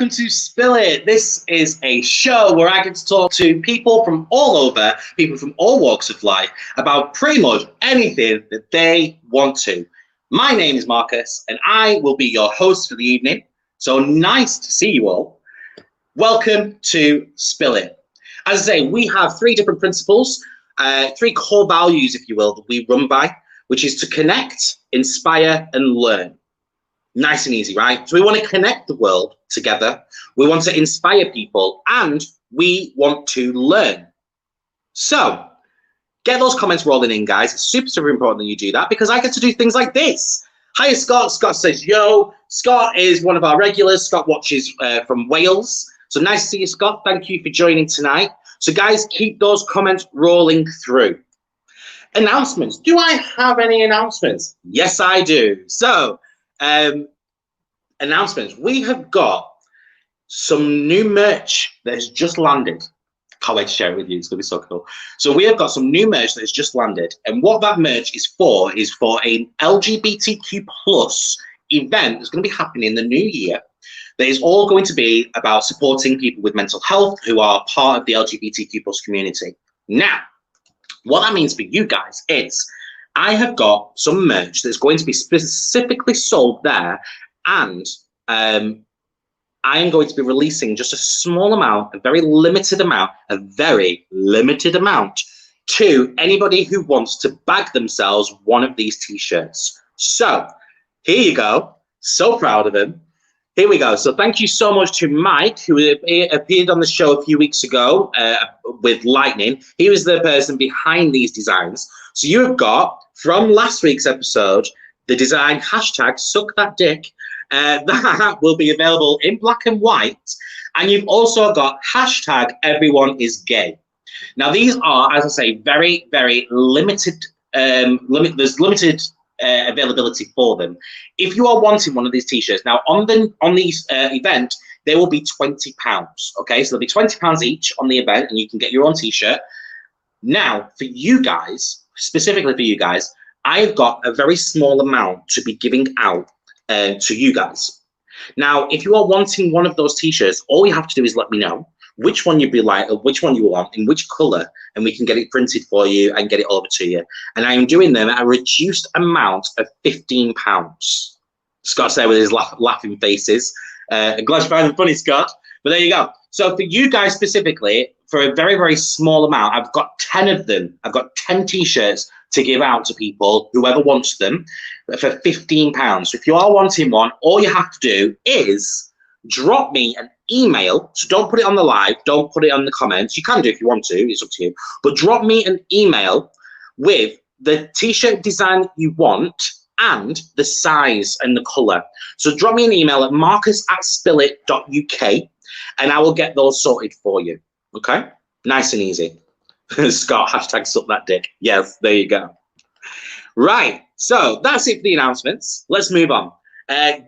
welcome to Spill It. This is a show where I get to talk to people from all over, people from all walks of life, about pretty much anything that they want to. My name is Marcus, and I will be your host for the evening. So nice to see you all. Welcome to Spill It. As I say, we have three different principles, three core values, if you will, that we run by, which is to connect, inspire, and learn. Nice and easy, right? So we want to connect the world together. We want to inspire people, and we want to learn. So get those comments rolling in, guys. It's super, super important that you do that because I get to do things like this. Hiya, Scott. Scott says, yo. Scott is one of our regulars. Scott watches from Wales. So nice to see you, Scott. Thank you for joining tonight. So guys, keep those comments rolling through. Announcements. Do I have any announcements? Yes, I do. So, announcements. We have got some new merch that has just landed. Can't wait to share it with you. It's gonna be so cool. So we have got some new merch that has just landed, and what that merch is for an LGBTQ plus event that's going to be happening in the new year. That is all going to be about supporting people with mental health who are part of the LGBTQ plus community. Now, what that means for you guys is I have got some merch that's going to be specifically sold there, and I am going to be releasing just a small amount, a very limited amount to anybody who wants to bag themselves one of these t-shirts. So here you go. So proud of him. Here we go. So thank you so much to Mike, who appeared on the show a few weeks ago with Lightning. He was the person behind these designs. So you have got, from last week's episode, the design hashtag Suck That Dick. That will be available in black and white. And you've also got hashtag Everyone Is Gay. Now these are, as I say, very, very limited. There's limited availability for them. If you are wanting one of these t-shirts, now on the event, they will be £20. Okay, so they'll be £20 each on the event, and you can get your own t-shirt. Now, for you guys, specifically for you guys, I've got a very small amount to be giving out to you guys. Now, if you are wanting one of those t-shirts, all you have to do is let me know which one you'd be like, or which one you want, in which color, and we can get it printed for you and get it over to you. And I am doing them at a reduced amount of £15. Scott said with his laughing faces. I'm glad you find them funny, Scott. But there you go. So for you guys specifically, for a very, very small amount, I've got 10 of them. I've got 10 t-shirts to give out to people, whoever wants them, for £15. So if you are wanting one, all you have to do is drop me an email. So don't put it on the live, don't put it on the comments. You can do if you want to, it's up to you. But drop me an email with the t-shirt design you want and the size and the color. So drop me an email at marcus@spillit.uk and I will get those sorted for you. Okay? Nice and easy. Scott, hashtag suck that dick. Yes, there you go. Right, so that's it for the announcements. Let's move on.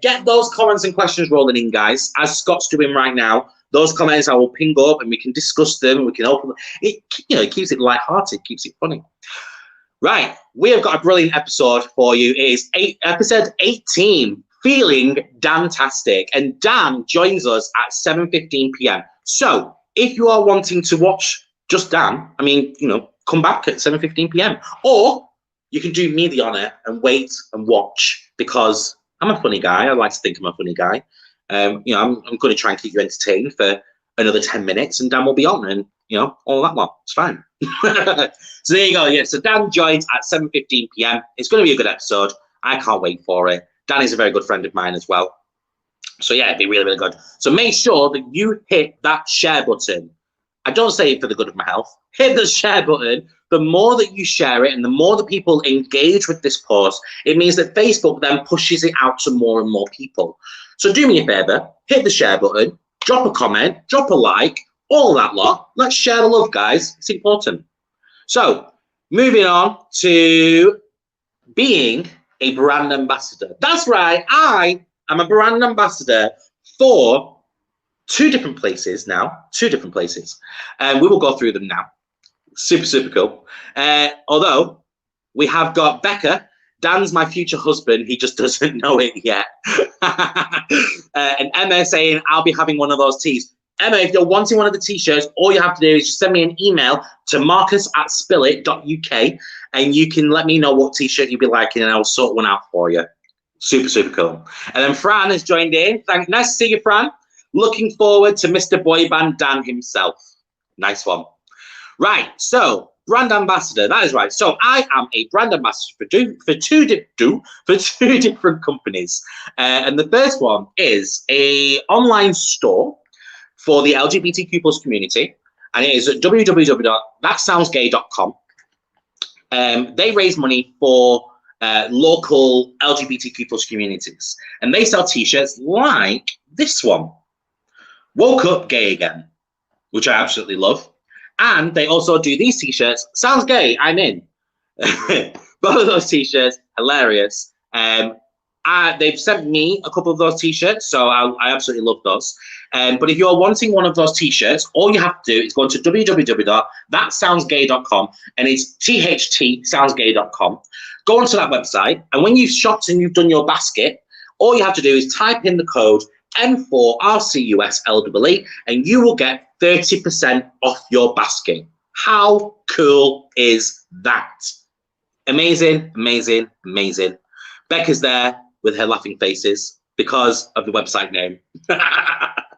Get those comments and questions rolling in, guys, as Scott's doing right now. Those comments I will ping up and we can discuss them and we can open them. It keeps it lighthearted, keeps it funny. Right, we have got a brilliant episode for you. It is episode 18, Feeling DanTastic. And Dan joins us at 7:15 p.m. So if you are wanting to watch just Dan, I mean, come back at 7:15 p.m. Or you can do me the honor and wait and watch, because I'm a funny guy. I like to think I'm a funny guy. I'm going to try and keep you entertained for another 10 minutes, and Dan will be on, and all that lot. It's fine. So there you go. Yeah. So Dan joins at 7:15 p.m. It's going to be a good episode. I can't wait for it. Dan is a very good friend of mine as well. So yeah, it'd be really, really good. So make sure that you hit that share button. I don't say it for the good of my health. Hit the share button. The more that you share it and the more that people engage with this post, it means that Facebook then pushes it out to more and more people. So do me a favor, hit the share button, drop a comment, drop a like, all that lot. Let's share the love, guys. It's important. So moving on to being a brand ambassador. That's right. I am a brand ambassador for two different places now. And we will go through them now. Super, super cool. Although we have got Becca Dan's my future husband. He just doesn't know it yet. And Emma saying, I'll be having one of those tees. Emma, if you're wanting one of the t-shirts, all you have to do is just send me an email to marcus@spillit.uk and you can let me know what t-shirt you'd be liking and I'll sort one out for you. Super, super cool. And then Fran has joined in. Nice to see you, Fran. Looking forward to Mr. Boyband Dan himself. Nice one. Right, so brand ambassador, that is right. So I am a brand ambassador for two different companies. And the first one is a online store for the LGBTQ plus community, and it is at www.thatsoundsgay.com. They raise money for local LGBTQ plus communities, and they sell t-shirts like this one, Woke Up Gay Again, which I absolutely love. And they also do these t-shirts, Sounds Gay, I'm in. Both of those t-shirts, hilarious. They've sent me a couple of those t-shirts, so I absolutely love those. But if you're wanting one of those t-shirts, all you have to do is go to www.thatsoundsgay.com, and it's THTsoundsgay.com. Go onto that website, and when you've shopped and you've done your basket, all you have to do is type in the code M4RCUSLEE, and you will get 30% off your basket. How cool is that? Amazing, amazing, amazing. Becca's there with her laughing faces because of the website name.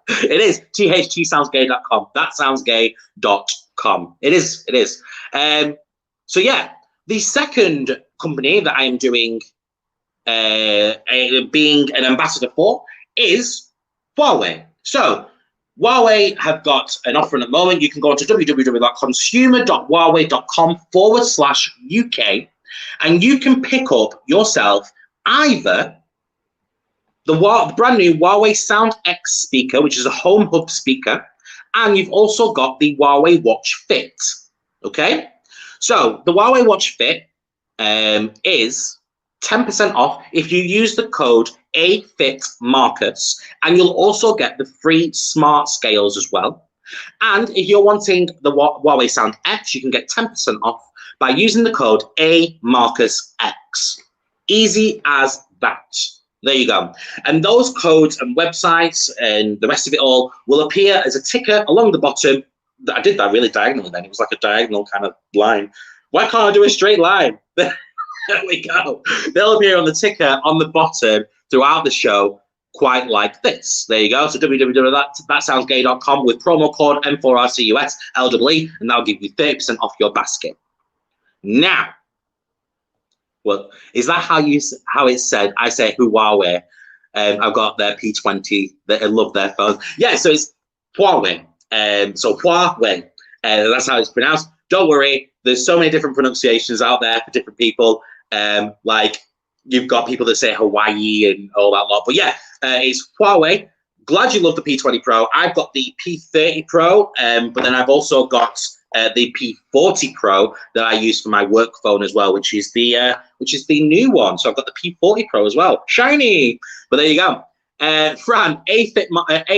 It is THTsoundsgay.com. Thatsoundsgay.com. It is. So yeah, the second company that I am doing, being an ambassador for, is Huawei. So Huawei have got an offer at the moment. You can go to www.consumer.huawei.com/UK, and you can pick up yourself either the brand new Huawei Sound X speaker, which is a home hub speaker, and you've also got the Huawei Watch Fit. Okay, so the Huawei Watch Fit is 10% off if you use the code AFITMarcus, and you'll also get the free smart scales as well. And if you're wanting the Huawei Sound X, you can get 10% off by using the code AMarcusX. Easy as that. There you go. And those codes and websites and the rest of it all will appear as a ticker along the bottom. I did that really diagonally then. It was like a diagonal kind of line. Why can't I do a straight line? There we go. They'll appear on the ticker on the bottom throughout the show, quite like this. There you go. So www.thatsoundsgay.com with promo code M4RCUSLEE, and that'll give you 30% off your basket. Now, well, is that how it's said? I say Huawei. I've got their P20. I love their phones. Yeah, so it's Huawei. So Huawei. That's how it's pronounced. Don't worry. There's so many different pronunciations out there for different people. Like you've got people that say Hawaii and all that lot. But yeah, it's Huawei. Glad you love the P20 Pro. I've got the P30 Pro, but then I've also got the P40 Pro that I use for my work phone as well, which is the new one. So I've got the P40 Pro as well, shiny. But there you go. Fran, A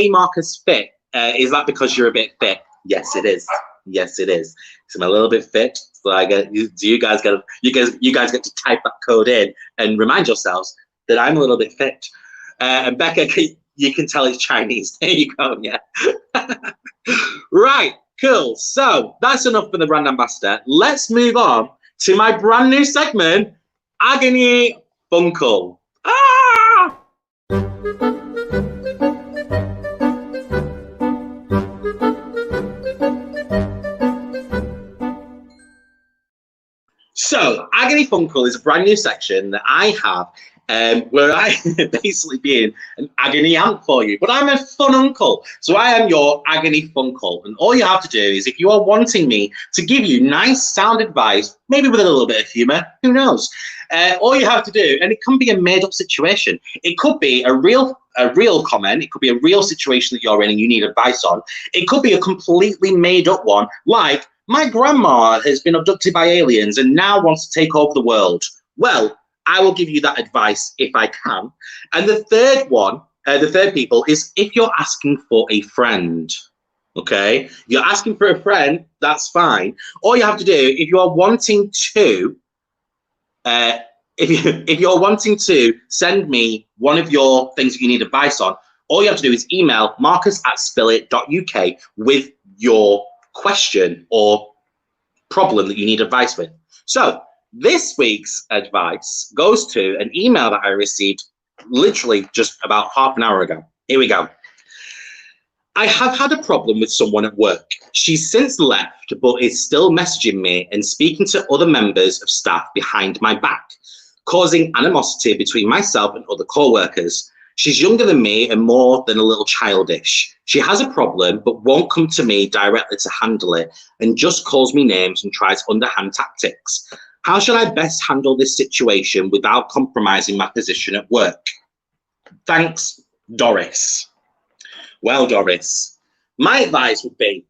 Marcus Fit. Is that because you're a bit fit? Yes, it is. Yes, it is. So I'm a little bit fit. So I get you guys get to type that code in and remind yourselves that I'm a little bit fit. And Becca, you can tell it's Chinese. There you go. Yeah. Right. Cool. So that's enough for the brand ambassador. Let's move on to my brand new segment, Agony Funkle. Ah! So Agony Funkle is a brand new section that I have where I basically being an agony aunt for you, but I'm a fun uncle, so I am your agony funkle, and all you have to do is, if you are wanting me to give you nice sound advice, maybe with a little bit of humor, who knows, all you have to do, and it can be a made-up situation, it could be a real comment, it could be a real situation that you're in and you need advice on, it could be a completely made-up one, like, my grandma has been abducted by aliens and now wants to take over the world. Well, I will give you that advice if I can. And the third one, the third people, is if you're asking for a friend, okay? You're asking for a friend, that's fine. All you have to do, if you are wanting to if you're wanting to send me one of your things that you need advice on, all you have to do is email marcus@spillit.uk with your question or problem that you need advice with. So this week's advice goes to an email that I received literally just about half an hour ago. Here we go. I have had a problem with someone at work. She's since left, but is still messaging me and speaking to other members of staff behind my back, causing animosity between myself and other co-workers. She's younger than me and more than a little childish. She has a problem, but won't come to me directly to handle it and just calls me names and tries underhand tactics. How should I best handle this situation without compromising my position at work? Thanks, Doris. Well, Doris, my advice would be,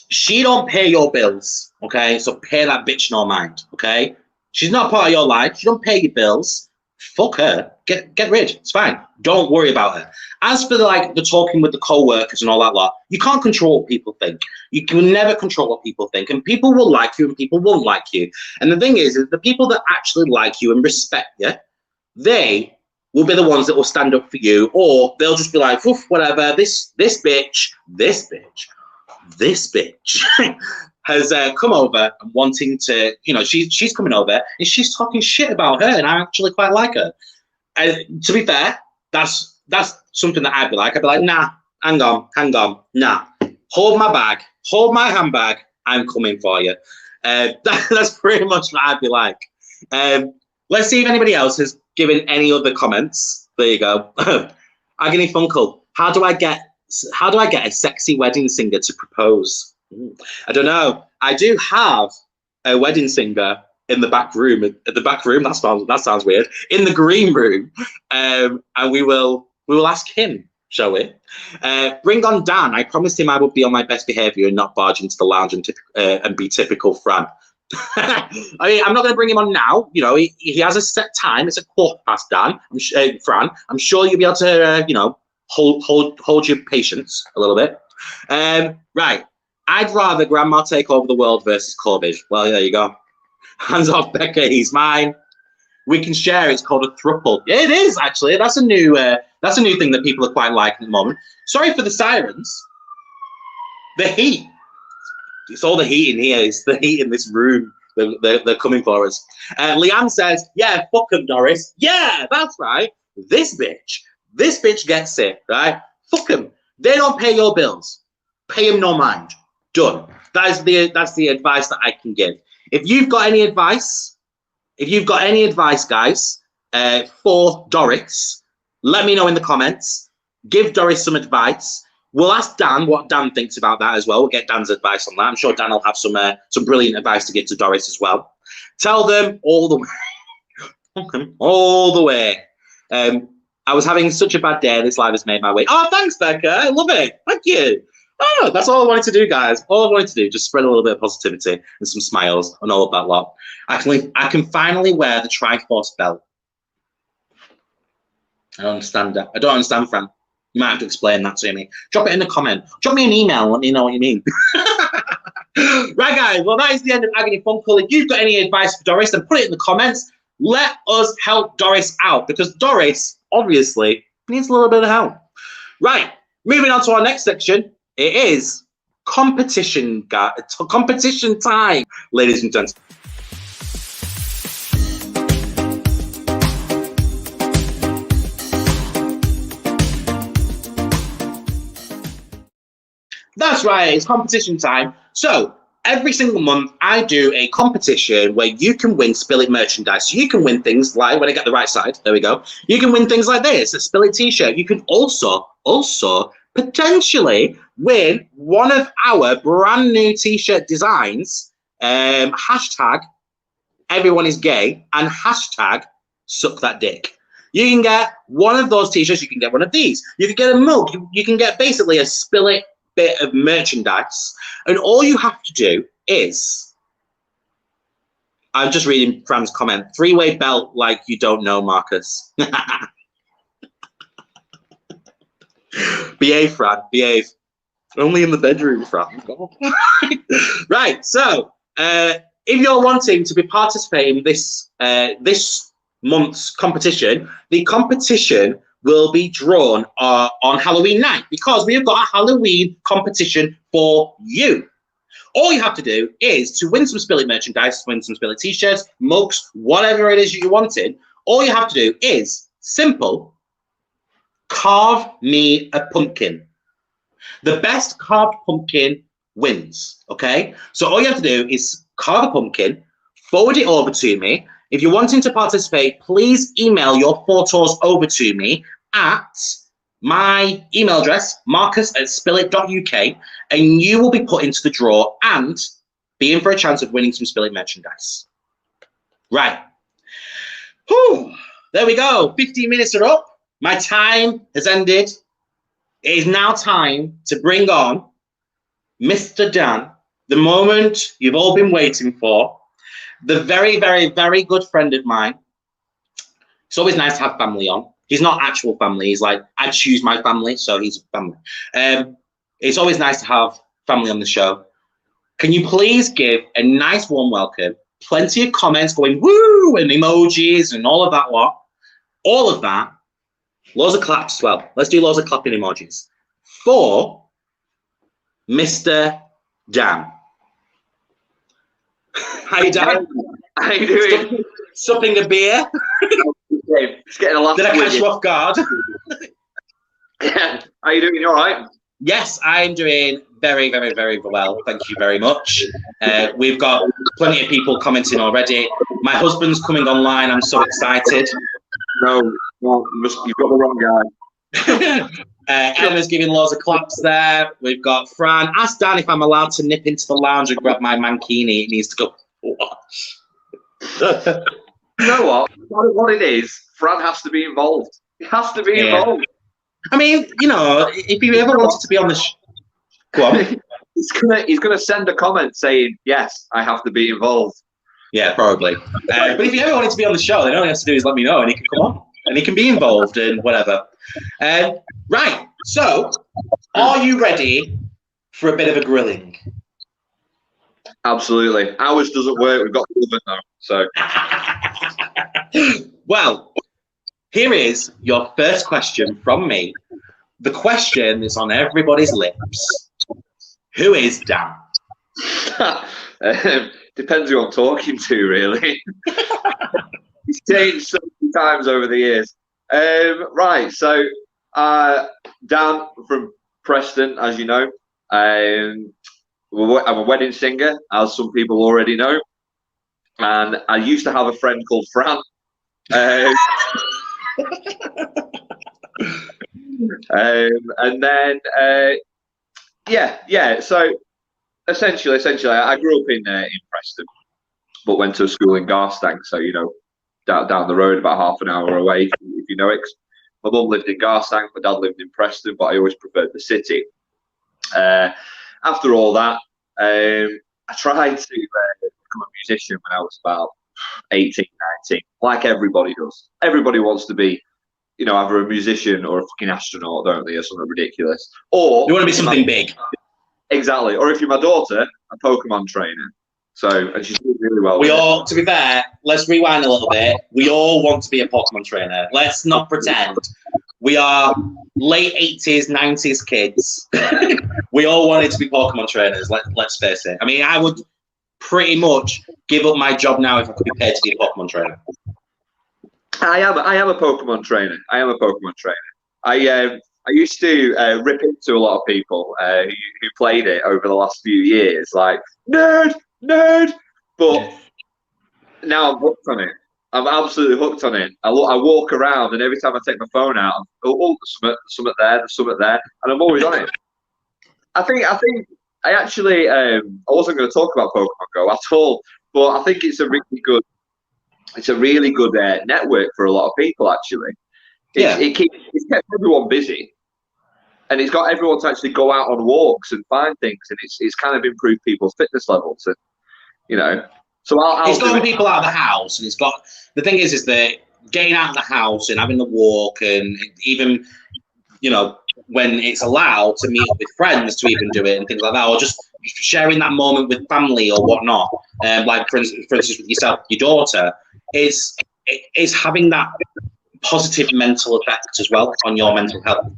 she don't pay your bills, okay? So pay that bitch no mind, okay? She's not part of your life. She don't pay your bills. Fuck her. Get rid. It's fine. Don't worry about her. As for the talking with the co-workers and all that lot, you can't control what people think. You can never control what people think, and people will like you and people won't like you. And the thing is the people that actually like you and respect you, they will be the ones that will stand up for you, or they'll just be like, oof, whatever, this bitch has come over and wanting to, she's coming over and she's talking shit about her, and I actually quite like her. To be fair, that's something that I'd be like, nah, hang on, nah, hold my bag, hold my handbag, I'm coming for you. That's pretty much what I'd be like. Let's see if anybody else has given any other comments. There you go. Agony Funkle. How do I get a sexy wedding singer to propose? I don't know. I do have a wedding singer in the back room. At the back room, that sounds weird. In the green room, and we will ask him, shall we? Bring on Dan. I promised him I would be on my best behaviour and not barge into the lounge and be typical Fran. I mean, I'm not going to bring him on now. He has a set time. It's Dan. Fran. I'm sure you'll be able to, hold your patience a little bit. Right. I'd rather Grandma take over the world versus COVID. Well, there you go. Hands off, Becca. He's mine. We can share. It's called a thruple. Yeah, it is actually. That's a new thing that people are quite liking at the moment. Sorry for the sirens. The heat. It's all the heat in here. It's the heat in this room. They're coming for us. Leanne says, yeah, fuck them, Doris. Yeah, that's right. This bitch gets it, right? Fuck them. They don't pay your bills. Pay them no mind. Done. That's the advice that I can give. If you've got any advice, guys, for Doris, let me know in the comments. Give Doris some advice. We'll ask Dan what Dan thinks about that as well. We'll get Dan's advice on that. I'm sure Dan will have some brilliant advice to give to Doris as well. Tell them all the way. All the way. I was having such a bad day. This live has made my way. Oh, thanks, Becca. I love it. Thank you. Oh, that's all I wanted to do, guys. All I wanted to do, just spread a little bit of positivity and some smiles and all of that lot. I can finally wear the Triforce belt. I don't understand, Fran. You might have to explain that to me. Drop it in the comment. Drop me an email and let me know what you mean. Right, guys. Well, that is the end of Agony Funkle. If you've got any advice for Doris, then put it in the comments. Let us help Doris out, because Doris, obviously, needs a little bit of help. Right. Moving on to our next section. It is competition time, ladies and gents. That's right, it's competition time. So every single month I do a competition where you can win Spill It merchandise. So you can win things like, when I get the right side, there we go. You can win things like this, a Spill It t-shirt. You can also potentially win one of our brand new t-shirt designs, hashtag everyone is gay and hashtag suck that dick. You can get one of those t-shirts. You can get one of these. You can get a mug. You can get basically a Spill It bit of merchandise, and all you have to do is, I'm just reading Fran's comment, 3-way belt like you don't know, Marcus. Behave, Fran, behave. Only in the bedroom, Fran. Right, so if you're wanting to be participating in this month's competition, the competition will be drawn on Halloween night, because we have got a Halloween competition for you. All you have to do is to win some Spill It merchandise, win some Spill It t-shirts, mugs, whatever it is you wanted. All you have to do is simple: carve me a pumpkin. The best carved pumpkin wins, okay? So all you have to do is carve a pumpkin, forward it over to me. If you're wanting to participate, please email your photos over to me at my email address, marcus@spillit.uk, and you will be put into the draw and be in for a chance of winning some Spill It merchandise. Right. Whew. There we go. 15 minutes are up. My time has ended. It is now time to bring on Mr. Dan, the moment you've all been waiting for, the very, very, very good friend of mine. It's always nice to have family on. He's not actual family. He's like, I choose my family, so he's family. It's always nice to have family on the show. Can you please give a nice warm welcome, plenty of comments going woo and emojis and all of that lot, all of that, loads of claps as well. Let's do loads of clapping emojis for Mr. Dan. How you doing? How you doing? Supping a beer? It's getting a laugh. Did I catch you off guard? Yeah. How you doing? You all right? Yes, I'm doing very, very, very well. Thank you very much. We've got plenty of people commenting already. My husband's coming online. I'm so excited. No, you've got the wrong guy. Emma's giving loads of claps there. We've got Fran. Ask Dan if I'm allowed to nip into the lounge and grab my mankini. It needs to go. You know what? What it is, Fran has to be involved. He has to be involved. I mean, you know, if you ever wanted to be on the go on. He's gonna send a comment saying, yes, I have to be involved. Yeah, probably. But if you ever wanted to be on the show, then all he has to do is let me know and he can come on and he can be involved and whatever. Right, so are you ready for a bit of a grilling? Absolutely. Ours doesn't work. We've got the oven now. So. Well, here is your first question from me. The question is on everybody's lips. Who is Dan? Depends who I'm talking to, really. He's changed so many times over the years. Right, so Dan from Preston, as you know. I'm a wedding singer, as some people already know. And I used to have a friend called Fran. And then, so essentially, I grew up in Preston, but went to a school in Garstang, so, you know, down the road, about half an hour away, if you know it. My mum lived in Garstang, my dad lived in Preston, but I always preferred the city. After all that, I tried to become a musician when I was about 18, 19, like everybody does. Everybody wants to be, you know, either a musician or a fucking astronaut, don't they, or something ridiculous. Or you want to be something big. Exactly. Or if you're my daughter, a Pokemon trainer. So, and she's doing really well. We all, to be fair, let's rewind a little bit. We all want to be a Pokemon trainer. Let's not pretend. We are late 80s, 90s kids. We all wanted to be Pokemon trainers, let's face it. I mean, I would pretty much give up my job now if I could be paid to be a Pokemon trainer. I am a Pokemon trainer. I used to rip into a lot of people who played it over the last few years, like, nerd! But now I'm hooked on it. I'm absolutely hooked on it. I walk around, and every time I take my phone out, there's something there, and I'm always on it. I actually I wasn't going to talk about Pokemon Go at all, but I think it's a really good network for a lot of people. Actually, it's kept everyone busy, and it's got everyone to actually go out on walks and find things, and it's kind of improved people's fitness levels, and you know. So it's got people out of the house, and it's got the thing is that getting out of the house and having the walk, and even, you know, when it's allowed to meet up with friends to even do it and things like that, or just sharing that moment with family or whatnot, like for instance with yourself, your daughter, it's is having that positive mental effect as well on your mental health.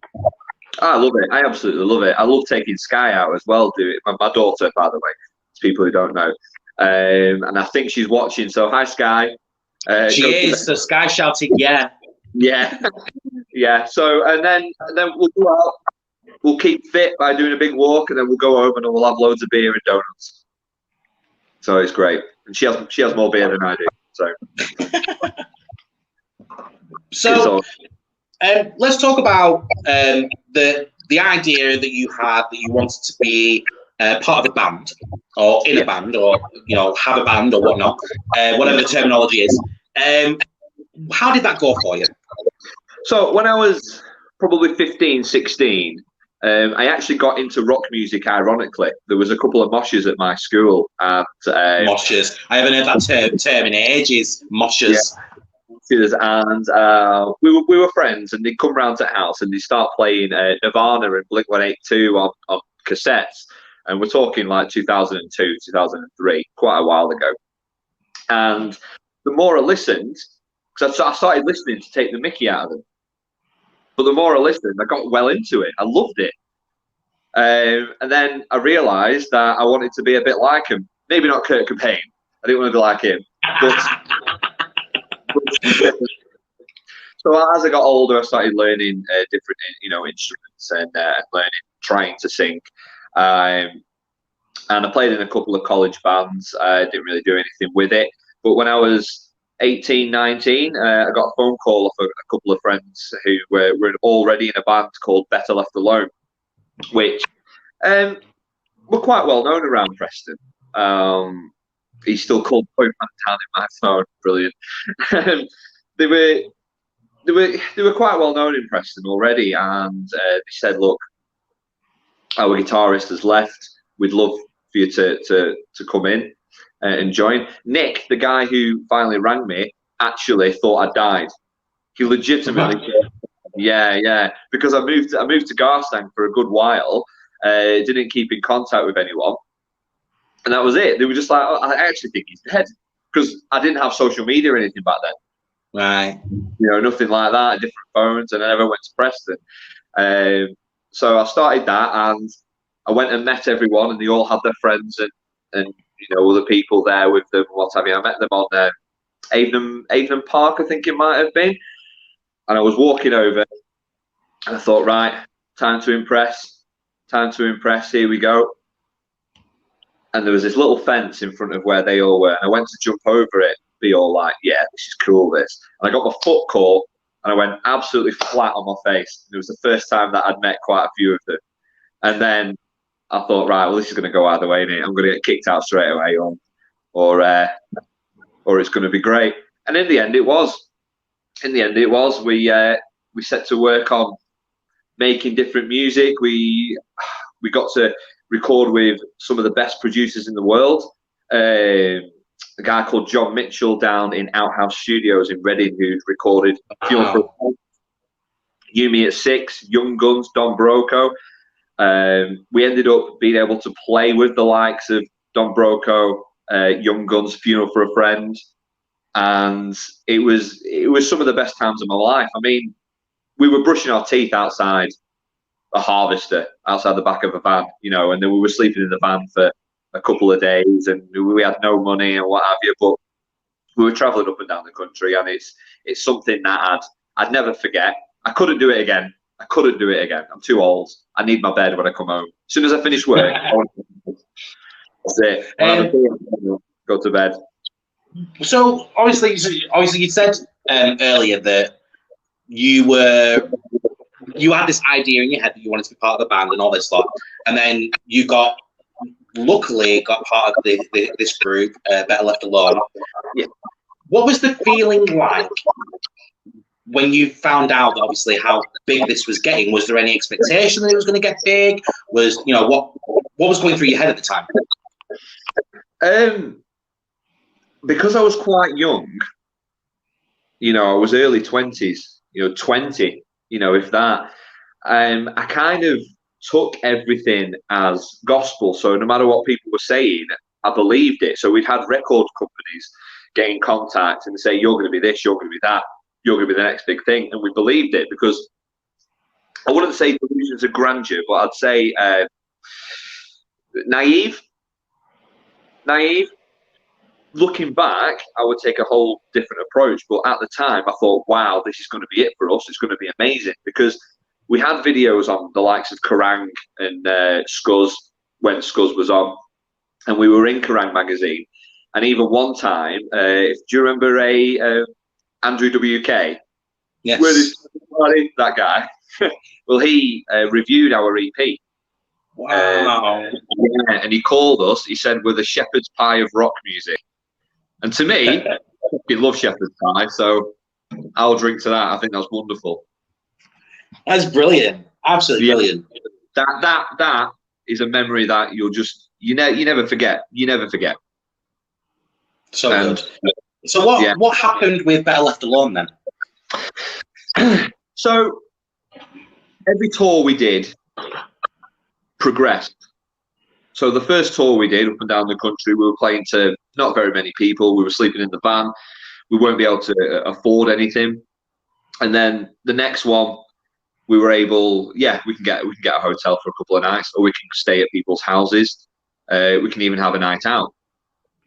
I love it. I absolutely love it. I love taking Sky out as well. Do it. My daughter, by the way, to people who don't know, and I think she's watching. So hi, Sky. She is. So Sky shouting, yeah, yeah, yeah. So and then we'll go out. We'll keep fit by doing a big walk, and then we'll go home and we'll have loads of beer and donuts. So it's great. And she has more beer than I do. So let's talk about the idea that you had, that you wanted to be part of a band, or in a band, or have a band or whatnot, whatever the terminology is. How did that go for you? So when I was probably 15, 16, I actually got into rock music, ironically. There was a couple of moshes at my school. And, moshes. I haven't heard that term in ages. Moshes. Yeah. And we were friends, and they'd come round to the house and they'd start playing Nirvana and Blink-182 on cassettes. And we're talking like 2002, 2003, quite a while ago. And the more I listened, because I started listening to take the mickey out of them. But the more I listened, I got well into it. I loved it. And then I realised that I wanted to be a bit like him. Maybe not Kurt Cobain. I didn't want to be like him. So as I got older, I started learning different, instruments and learning, trying to sing. And I played in a couple of college bands. I didn't really do anything with it. But when I was 18, 19, I got a phone call off a couple of friends who were already in a band called Better Left Alone, which were quite well known around Preston. He's still called Postman Town in my phone. Brilliant. They were quite well known in Preston already, and they said, "Look, our guitarist has left. We'd love for you to come in and join." Nick, the guy who finally rang me, actually thought I died. He legitimately, yeah, because I moved to Garstang for a good while. Didn't keep in contact with anyone, and that was it. They were just like, "Oh, I actually think he's dead," because I didn't have social media or anything back then. Right. Nothing like that, different phones, and I never went to Preston. So I started that, and I went and met everyone, and they all had their friends and other people there with them, what have you. I met them on Avon Park, I think it might have been. And I was walking over, and I thought, right, time to impress, here we go. And there was this little fence in front of where they all were, and I went to jump over it, be all like, yeah, this is cool, this. And I got my foot caught, and I went absolutely flat on my face. It was the first time that I'd met quite a few of them. And then I thought, right, well, this is going to go either way, innit? I'm going to get kicked out straight away, or it's going to be great. And in the end, it was. We set to work on making different music. We got to record with some of the best producers in the world. A guy called John Mitchell down in Outhouse Studios in Reading, who's recorded Fuel for a Friend, Yumi at Six, Young Guns, Don Broco. We ended up being able to play with the likes of Don Broco, Young Guns, Funeral for a Friend, and it was some of the best times of my life. I mean, we were brushing our teeth outside a harvester, outside the back of a van, and then we were sleeping in the van for a couple of days, and we had no money and what have you, but we were traveling up and down the country, and it's something that I'd never forget. I couldn't do it again. I'm too old. I need my bed when I come home. As soon as I finish work, that's it. Go to bed. So obviously you said earlier that you had this idea in your head that you wanted to be part of the band and all this stuff, and then you luckily got part of this group, Better Left Alone. Yeah. What was the feeling like when you found out, obviously, how big this was getting? Was there any expectation that it was going to get big? Was what was going through your head at the time? Because I was quite young, I was early 20s, 20, if that. I kind of took everything as gospel. So no matter what people were saying, I believed it. So we'd had record companies, get in contact and say, you're going to be this, you're going to be that, you're going to be the next big thing. And we believed it because I wouldn't say delusions of grandeur, but I'd say naive. Looking back, I would take a whole different approach. But at the time, I thought, wow, this is going to be it for us. It's going to be amazing, because we had videos on the likes of Kerrang and Scuzz when Scuzz was on, and we were in Kerrang magazine. And even one time, do you remember Andrew WK? Yes. That guy. Well, he reviewed our EP. Wow. Yeah, and he called us. He said, we're the shepherd's pie of rock music. And to me, I love shepherd's pie, so I'll drink to that. I think that's wonderful. That's brilliant. Absolutely brilliant. That is a memory that you'll just you never forget. You never forget. So good. So what happened with Better Left Alone then? So every tour we did progressed. So the first tour we did up and down the country, we were playing to not very many people. We were sleeping in the van. We won't be able to afford anything. And then the next one, we were able, we can get a hotel for a couple of nights, or we can stay at people's houses. We can even have a night out,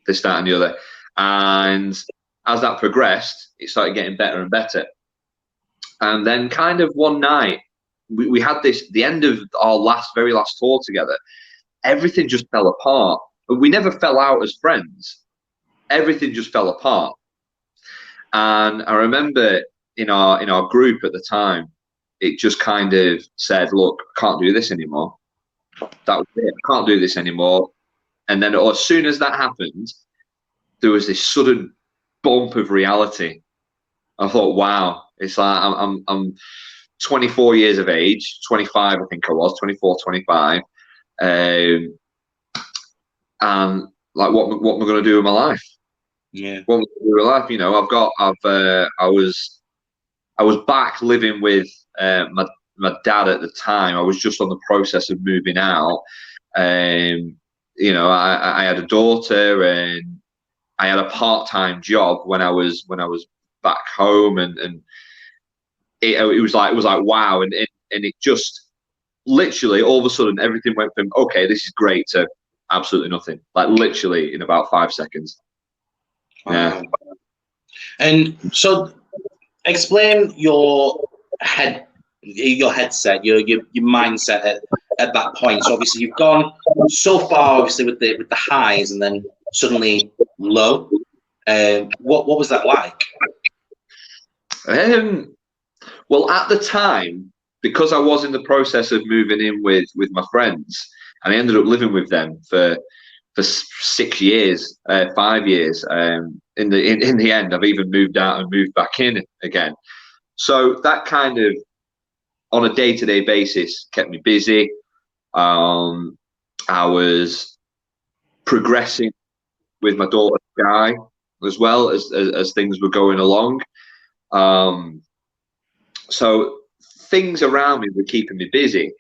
this, that, and the other. And as that progressed, it started getting better and better. And then kind of one night, we had the end of our very last tour together. Everything just fell apart. We never fell out as friends. Everything just fell apart. And I remember in our group at the time, it just kind of said, look, I can't do this anymore. That was it. I can't do this anymore. And then as soon as that happened, there was this sudden bump of reality. I thought, wow, it's like I'm 24 years of age, 25, I think I was, 24, 25. And like, what am I going to do with my life? Yeah. What am I going to do with life? You know, I was back living with my dad at the time. I was just on the process of moving out. You know, I had a daughter, and I had a part-time job when I was back home, and it was like wow, and it just literally all of a sudden everything went from okay, this is great, to absolutely nothing. Like literally in about 5 seconds. Yeah. And so, explain your headset, your mindset at that point. So obviously you've gone so far, obviously with the highs, and then suddenly low. What was that like? Well, at the time, because I was in the process of moving in with my friends, and I ended up living with them for 6 years, 5 years. In the end, I've even moved out and moved back in again. So that kind of, on a day-to-day basis, kept me busy. I was progressing with my daughter Sky as well as things were going along. So things around me were keeping me busy,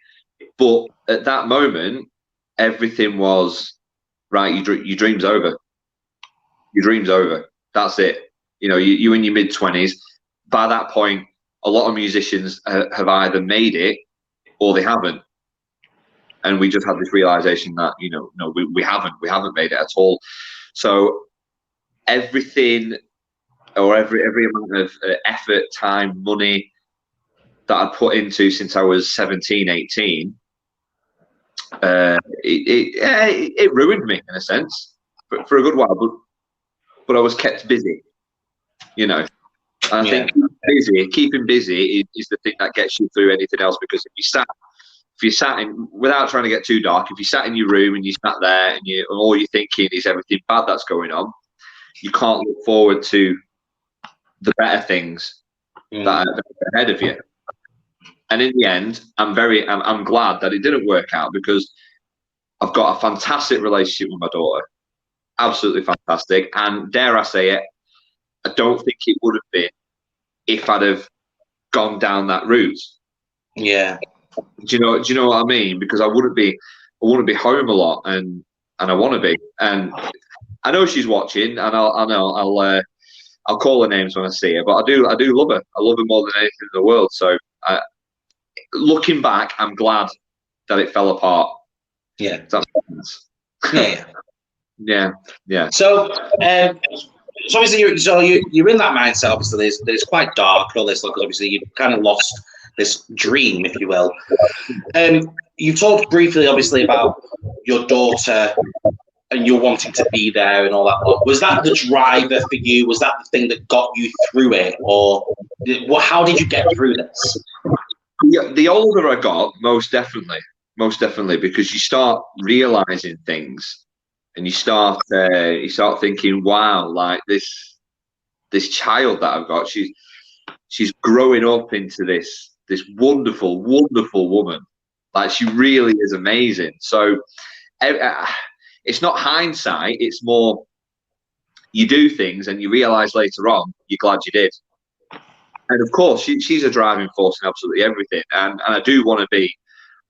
but at that moment, everything was right. Your dream's over. Your dream's over. That's it. You know, you in your mid-20s. By that point, a lot of musicians have either made it or they haven't. And we just had this realization that, you know, no, we haven't made it at all. So everything, or every amount of effort, time, money that I'd put into since I was 17, 18, it ruined me in a sense for a good while, but I was kept busy, you know. And I think keeping busy is the thing that gets you through anything else, because if you sat in, without trying to get too dark, if you sat in your room and you sat there and all you're thinking is everything bad that's going on, you can't look forward to the better things that are ahead of you. And in the end, I'm glad that it didn't work out, because I've got a fantastic relationship with my daughter, absolutely fantastic. And dare I say it, I don't think it would have been if I'd have gone down that route. Yeah. Do you know what I mean? Because I wouldn't be home a lot, and I want to be. And I know she's watching, and I'll call her names when I see her. But I do love her. I love her more than anything in the world. So looking back, I'm glad that it fell apart. Yeah. Does that make sense? Yeah. So obviously you're in that mindset. Obviously, there's quite dark and all this, because obviously you've kind of lost this dream, if you will. You talked briefly, obviously, about your daughter and you're wanting to be there and all that. Was that the driver for you? Was that the thing that got you through it, or how did you get through this? Yeah, the older I got, most definitely, because you start realizing things, and you start thinking, wow, like this child that I've got, she's growing up into this wonderful woman. Like, she really is amazing. So it's not hindsight, it's more you do things and you realize later on you're glad you did. And of course, she's a driving force in absolutely everything. And I do want to be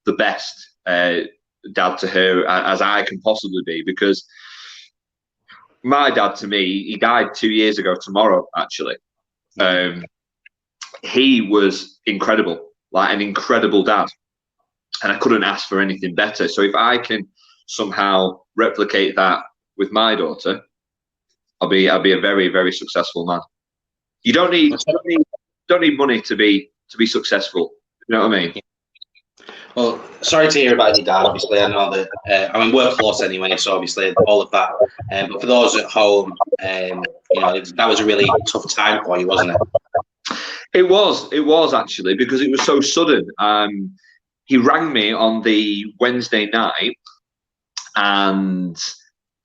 the best dad to her as I can possibly be, because my dad, to me, he died 2 years ago tomorrow, actually. He was incredible, like an incredible dad. And I couldn't ask for anything better. So if I can somehow replicate that with my daughter, I'll be a very, very successful man. You don't need money to be successful. You know what I mean? Well, sorry to hear about your dad. Obviously, I know that I'm in workforce anyway, so obviously all of that. But for those at home, that was a really tough time for you, wasn't it? It was actually, because it was so sudden. He rang me on the Wednesday night, and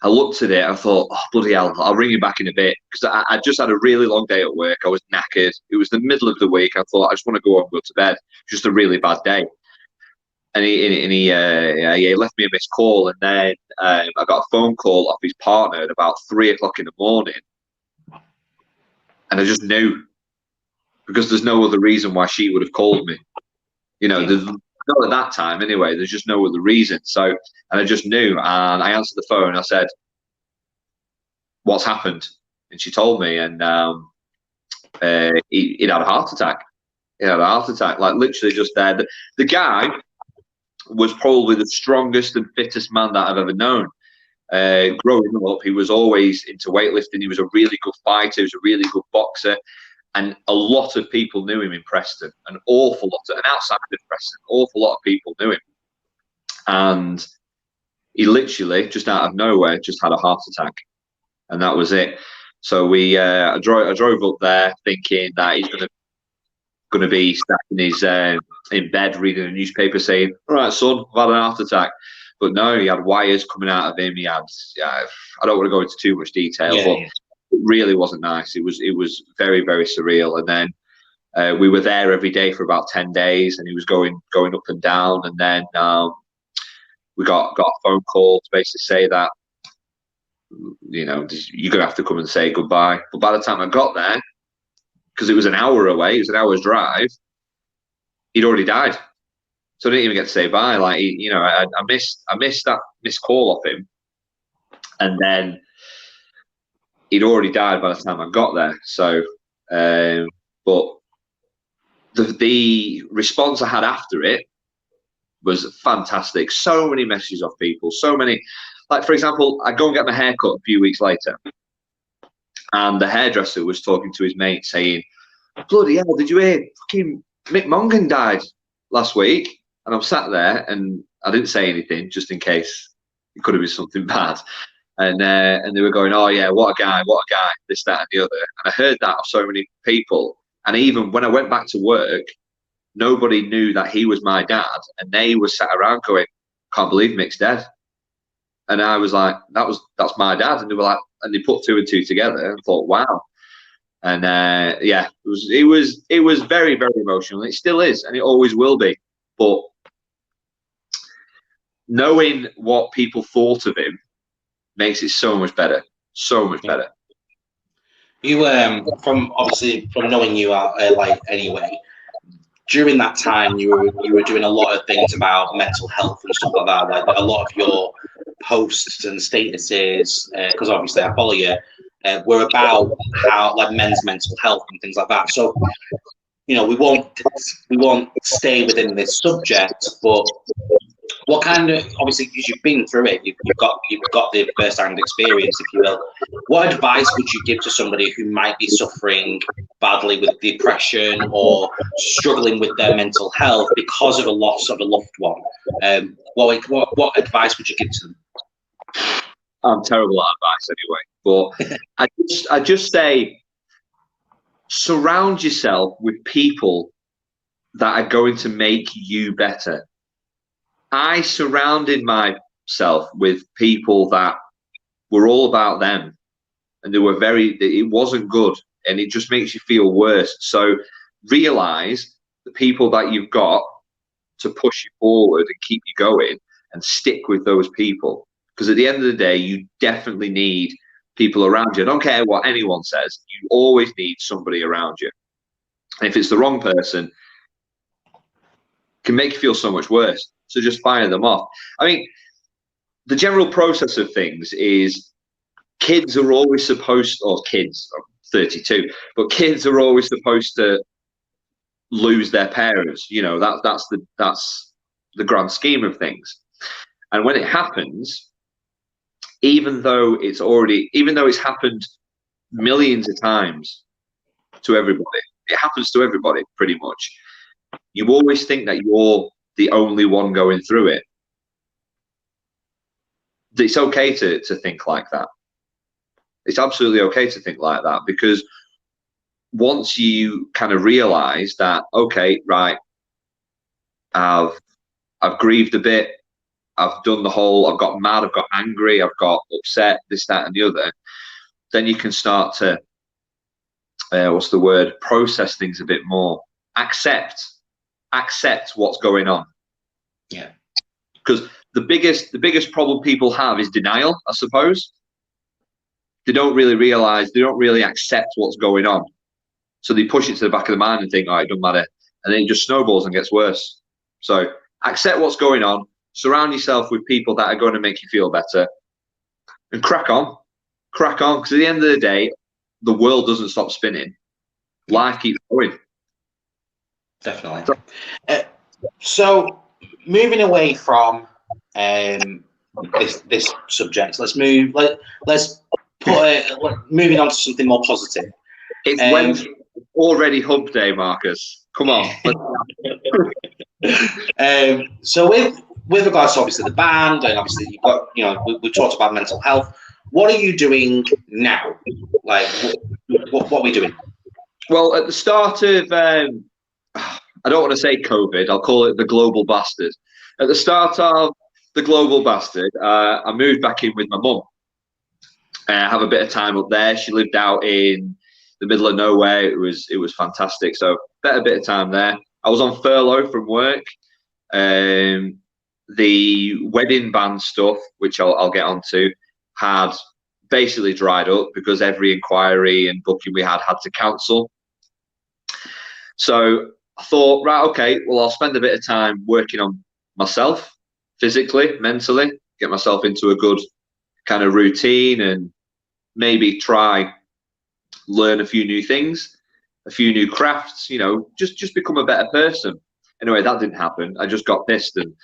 I looked at it. I thought, oh, bloody hell, I'll ring you back in a bit, because I just had a really long day at work. I was knackered. It was the middle of the week. I thought, I just want to go home and go to bed. Just a really bad day. And he left me a missed call, and then I got a phone call off his partner at about 3 o'clock in the morning, and I just knew, because there's no other reason why she would have called me. There's not at that time anyway. There's just no other reason. So, and I just knew, and I answered the phone. I said, "What's happened?" And she told me, and he'd had a heart attack. He had a heart attack, like literally just there. The guy was probably the strongest and fittest man that I've ever known. Growing up, he was always into weightlifting. He was a really good fighter. He was a really good boxer. And a lot of people knew him in Preston. An awful lot. And outside of Preston, an awful lot of people knew him. And he literally, just out of nowhere, just had a heart attack. And that was it. So I drove up there thinking that he's going to be sat in bed reading a newspaper saying, "All right, son, I've had a heart attack." But no, he had wires coming out of him. He had, I don't want to go into too much detail, but it really wasn't nice. It was very, very surreal. And then we were there every day for about 10 days, and he was going up and down. And then we got a phone call to basically say that, you're going to have to come and say goodbye. But by the time I got there, because it was an hour away, it was an hour's drive, he'd already died. So I didn't even get to say bye. Like, I missed that missed call off him, and then he'd already died by the time I got there. So, but the response I had after it was fantastic. So many messages off people. So many, like, for example, I go and get my hair cut a few weeks later, and the hairdresser was talking to his mate saying, "Bloody hell, did you hear fucking Mick Mongan died last week?" And I'm sat there, and I didn't say anything, just in case it could have been something bad. And they were going, "Oh yeah, what a guy, this, that, and the other." And I heard that of so many people. And even when I went back to work, nobody knew that he was my dad, and they were sat around going, "Can't believe Mick's dead." And I was like, "That's my dad." And they were like, and they put two and two together and thought, "Wow." And it was very, very emotional. It still is, and it always will be. But knowing what people thought of him makes it so much better. So much better. You from knowing you anyway, during that time you were doing a lot of things about mental health and stuff like that. Like a lot of your posts and statuses, because obviously I follow you, were about how like men's mental health and things like that. So, you know, we won't stay within this subject, but what kind of, obviously, because you've been through it, you've got the first-hand experience, if you will. What advice would you give to somebody who might be suffering badly with depression or struggling with their mental health because of a loss of a loved one? What advice would you give to them? I'm terrible at advice anyway, but I just say, surround yourself with people that are going to make you better. I surrounded myself with people that were all about them, and it wasn't good, and it just makes you feel worse. So realize the people that you've got to push you forward and keep you going, and stick with those people. Because at the end of the day, you definitely need people around you. I don't care what anyone says, you always need somebody around you. And if it's the wrong person, it can make you feel so much worse. So just fire them off. I mean, the general process of things is kids are always supposed, or kids, I'm 32, but kids are always supposed to lose their parents. You know, that's the grand scheme of things. And when it happens, even though it's happened millions of times to everybody, it happens to everybody pretty much. You always think that you're the only one going through it. It's okay to think like that. It's absolutely okay to think like that, because once you kind of realize that, okay, right, I've grieved a bit, I've done I've got mad, I've got angry, I've got upset, this, that, and the other, then you can start to, process things a bit more. Accept what's going on. Yeah. Because the biggest problem people have is denial, I suppose. They don't really realize, they don't really accept what's going on. So they push it to the back of the mind and think, all right, it doesn't matter. And then it just snowballs and gets worse. So accept what's going on, surround yourself with people that are going to make you feel better, and crack on. Because at the end of the day, the world doesn't stop spinning. Life keeps going. Definitely. So moving away from this subject, moving on to something more positive. It's Wednesday, already hump day, Marcus. Come on. So with regards to obviously the band, and obviously you've got, you know, we talked about mental health. What are you doing now? Like, what are we doing? Well, at the start of, I don't want to say COVID, I'll call it the global bastard. At the start of the global bastard, I moved back in with my mum. I have a bit of time up there. She lived out in the middle of nowhere. It was fantastic. So better bit of time there. I was on furlough from work. The wedding band stuff, which I'll get onto, had basically dried up because every inquiry and booking we had to cancel. So I thought, right, okay, well, I'll spend a bit of time working on myself, physically, mentally, get myself into a good kind of routine, and maybe try learn a few new things, a few new crafts, you know, just become a better person. Anyway, that didn't happen. I just got pissed and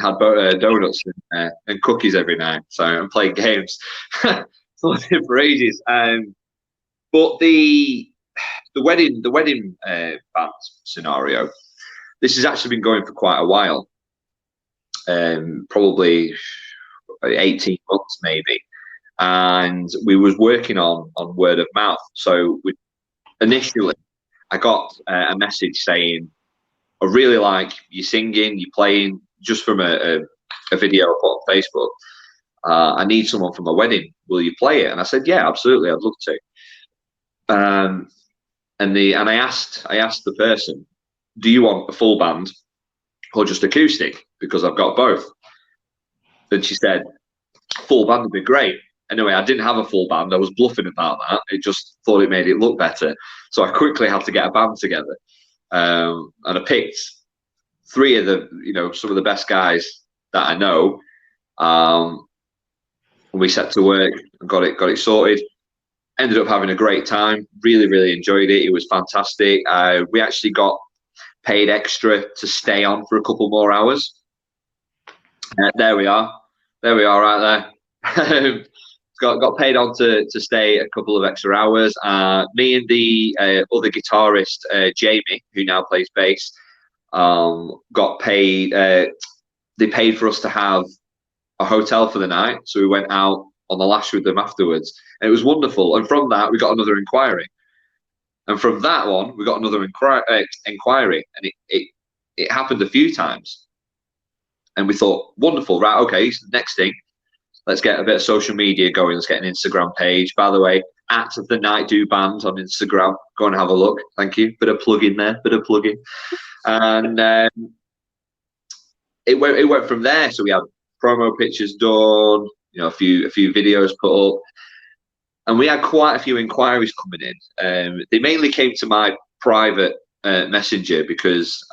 had donuts and cookies every night. So I'm playing games for ages. But the wedding band scenario, this has actually been going for quite a while. Probably 18 months maybe. And we was working on word of mouth. So initially, I got a message saying, I really like you singing, you playing, just from a video I put on Facebook. I need someone for my wedding. Will you play it? And I said, yeah, absolutely, I'd love to. And I asked the person, do you want a full band or just acoustic? Because I've got both. And she said, full band would be great. Anyway, I didn't have a full band. I was bluffing about that. It just thought it made it look better. So I quickly had to get a band together. And I picked three of some of the best guys that I know. we set to work and got it sorted. Ended up having a great time. Really, really enjoyed it. It was fantastic. We actually got paid extra to stay on for a couple more hours. There we are. There we are, right there. got paid on to stay a couple of extra hours. Me and the other guitarist, Jamie, who now plays bass, got paid. They paid for us to have a hotel for the night, so we went out on the lash with them afterwards. And it was wonderful. And from that, we got another inquiry. And from that one, we got another inquiry, and it happened a few times. And we thought, wonderful, right? Okay, so next thing, let's get a bit of social media going. Let's get an Instagram page. By the way, @TheNightDoBand on Instagram. Go and have a look. Thank you. Bit of plug in there. Bit of plugging. And it went from there. So we had promo pictures done. You know, a few videos put up. And we had quite a few inquiries coming in. They mainly came to my private messenger because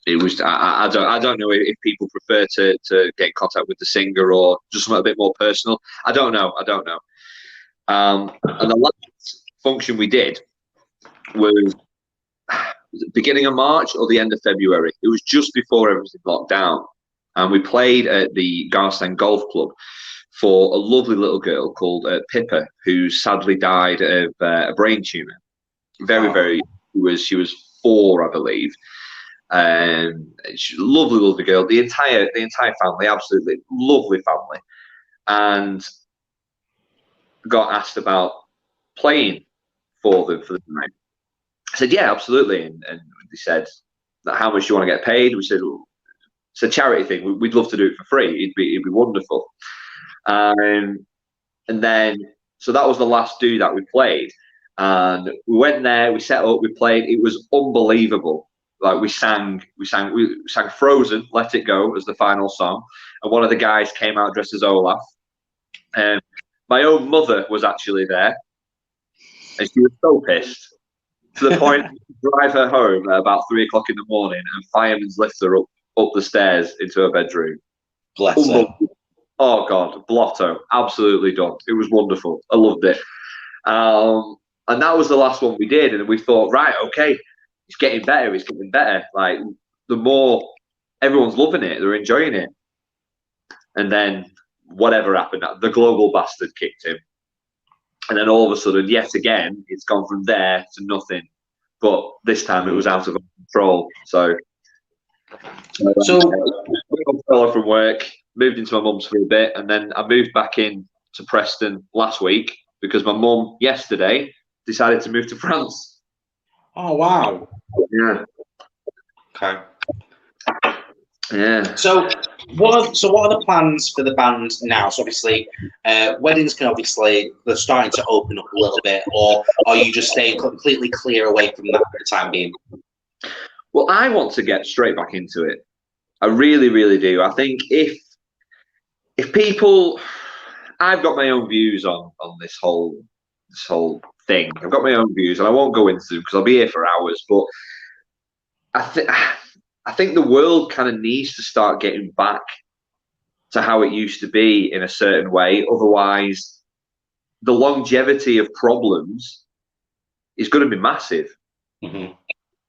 it was I don't know if people prefer to get in contact with the singer or just something a bit more personal. I don't know. And the last function we did was the beginning of March or the end of February. It was just before everything locked down, and we played at the Garstang Golf Club for a lovely little girl called Pippa, who sadly died of a brain tumor. Very. She was 4, I believe. She's a lovely girl. The entire family, absolutely lovely family, and got asked about playing for them for the night. I said, yeah, absolutely, and they said, how much do you want to get paid? We said, well, it's a charity thing. We'd love to do it for free. It'd be wonderful. And then, so that was the last do that we played, and we went there, we set up, we played. It was unbelievable. Like we sang Frozen, Let It Go as the final song, and one of the guys came out dressed as Olaf. My own mother was actually there, and she was so pissed to the point to drive her home at about 3 o'clock in the morning, and firemen's lift her up the stairs into her bedroom. Bless her. Oh God, blotto, absolutely done. It was wonderful. I loved it. And that was the last one we did, and we thought, right, okay, it's getting better. It's getting better. Like the more everyone's loving it, they're enjoying it. And then whatever happened, the global bastard kicked in, and then all of a sudden, yet again, it's gone from there to nothing. But this time, it was out of control. So we got from work. Moved into my mum's for a bit, and then I moved back in to Preston last week because my mum yesterday decided to move to France. Oh wow! Yeah. Okay. Yeah. So what are the plans for the band now? So obviously, weddings they're starting to open up a little bit, or are you just staying completely clear away from that for the time being? Well, I want to get straight back into it. I really, really do. I think if people, I've got my own views on this whole thing. I've got my own views, and I won't go into them because I'll be here for hours. But I think the world kind of needs to start getting back to how it used to be in a certain way. Otherwise, the longevity of problems is going to be massive. Mm-hmm.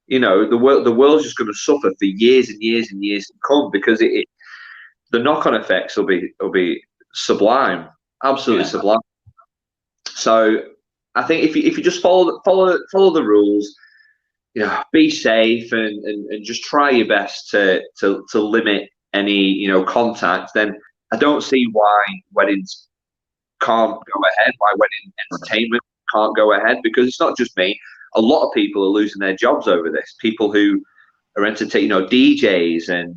You know, the world's just going to suffer for years and years and years to come because the knock-on effects will be sublime, absolutely sublime. So I think if you just follow the rules, you know, be safe and just try your best to limit any, you know, contact, then I don't see why weddings can't go ahead, why wedding entertainment can't go ahead, because it's not just me. A lot of people are losing their jobs over this. People who are entertaining, you know, DJs and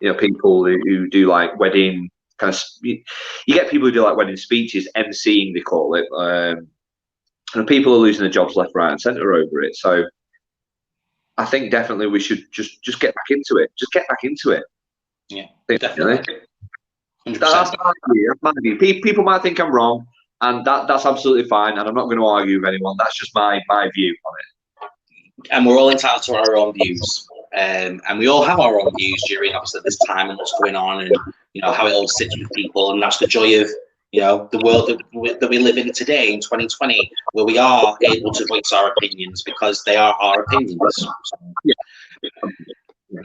you know, people who do like wedding kind of. You get people who do like wedding speeches, emceeing they call it, and people are losing their jobs left, right, and centre over it. So I think definitely we should just get back into it. Just get back into it. Yeah, definitely. That's my view. People might think I'm wrong, and that's absolutely fine. And I'm not going to argue with anyone. That's just my view on it. And we're all entitled to our own views. And we all have our own views during obviously this time and what's going on, and you know, how it all sits with people, and that's the joy of, you know, the world that we live in today in 2020, where we are able to voice our opinions because they are our opinions.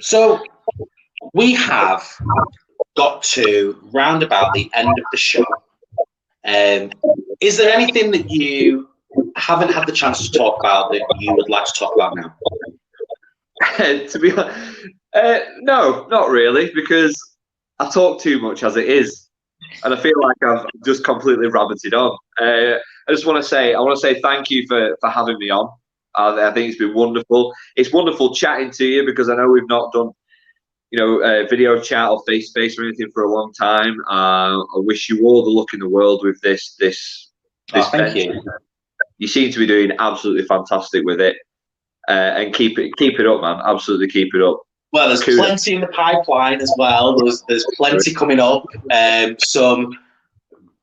So we have got to round about the end of the show. Is there anything that you haven't had the chance to talk about that you would like to talk about now? To be honest, no, not really, because I talk too much as it is, and I feel like I've just completely rabbited on. I just want to say thank you for having me on. I think it's been wonderful. It's wonderful chatting to you, because I know we've not done, you know, video chat or face to face or anything for a long time. I wish you all the luck in the world with this Thank venture. you. You seem to be doing absolutely fantastic with it, and keep it up, man. Absolutely keep it up. Well, there's plenty in the pipeline as well. There's plenty coming up. Some